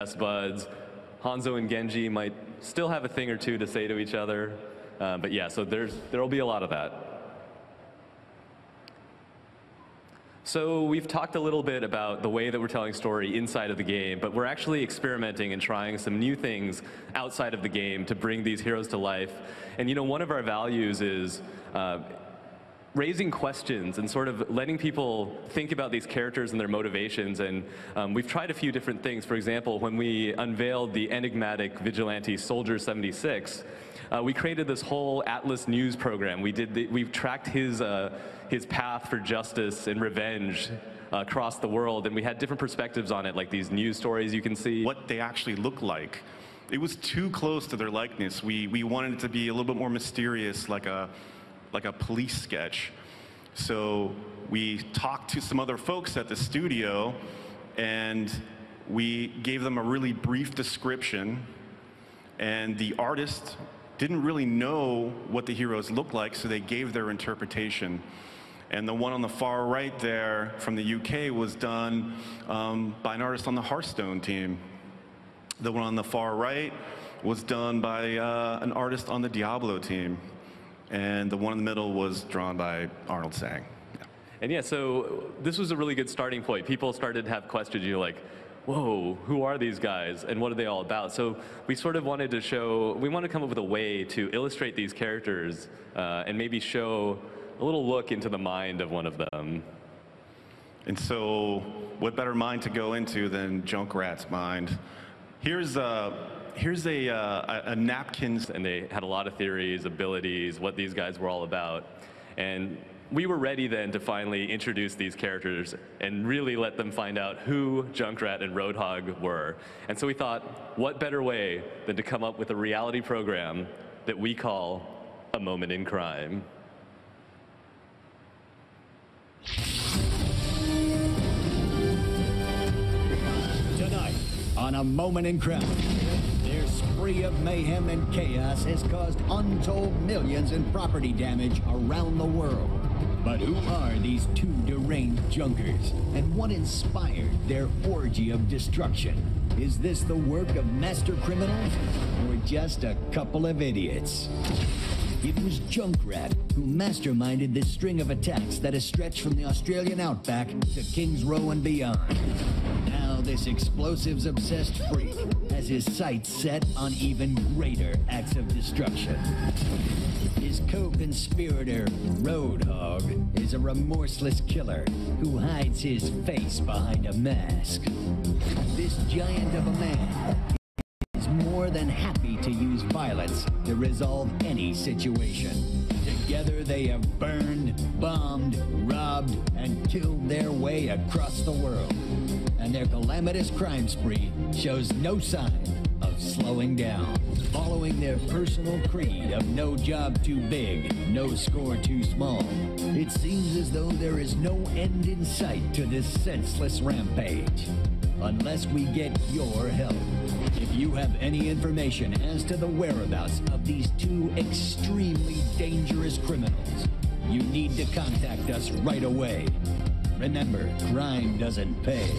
best buds. Hanzo and Genji might still have a thing or two to say to each other. But yeah, so there'll be a lot of that. So we've talked a little bit about the way that we're telling story inside of the game, but we're actually experimenting and trying some new things outside of the game to bring these heroes to life. And one of our values is raising questions and sort of letting people think about these characters and their motivations. And we've tried a few different things. For example, when we unveiled the enigmatic vigilante Soldier 76, we created this whole Atlas News program. We've tracked his path for justice and revenge across the world, and we had different perspectives on it, like these news stories you can see. What they actually look like. It was too close to their likeness. We wanted it to be a little bit more mysterious, like a police sketch. So we talked to some other folks at the studio, and we gave them a really brief description, and the artist didn't really know what the heroes looked like, so they gave their interpretation. And the one on the far right there from the UK was done by an artist on the Hearthstone team. The one on the far right was done by an artist on the Diablo team. And the one in the middle was drawn by Arnold Sang. Yeah. And yeah, so this was a really good starting point. People started to have questions. You're like, whoa, who are these guys and what are they all about? So we sort of wanted to we want to come up with a way to illustrate these characters and maybe show a little look into the mind of one of them. And so what better mind to go into than Junkrat's mind? Here's a napkins. And they had a lot of theories, abilities, what these guys were all about. And we were ready then to finally introduce these characters and really let them find out who Junkrat and Roadhog were. And so we thought, what better way than to come up with a reality program that we call A Moment in Crime. Tonight, on A Moment in Crime, their spree of mayhem and chaos has caused untold millions in property damage around the world. But who are these two deranged junkers, and what inspired their orgy of destruction? Is this the work of master criminals, or just a couple of idiots? It was Junkrat who masterminded this string of attacks that has stretched from the Australian outback to Kings Row and beyond. Now this explosives-obsessed freak has his sights set on even greater acts of destruction. His co-conspirator, Roadhog, is a remorseless killer who hides his face behind a mask. This giant of a man is more than happy to use violence to resolve any situation. Together they have burned, bombed, robbed, and killed their way across the world. And their calamitous crime spree shows no sign of slowing down. Following their personal creed of no job too big, no score too small, it seems as though there is no end in sight to this senseless rampage. Unless we get your help. If you have any information as to the whereabouts of these two extremely dangerous criminals, you need to contact us right away. Remember, crime doesn't pay.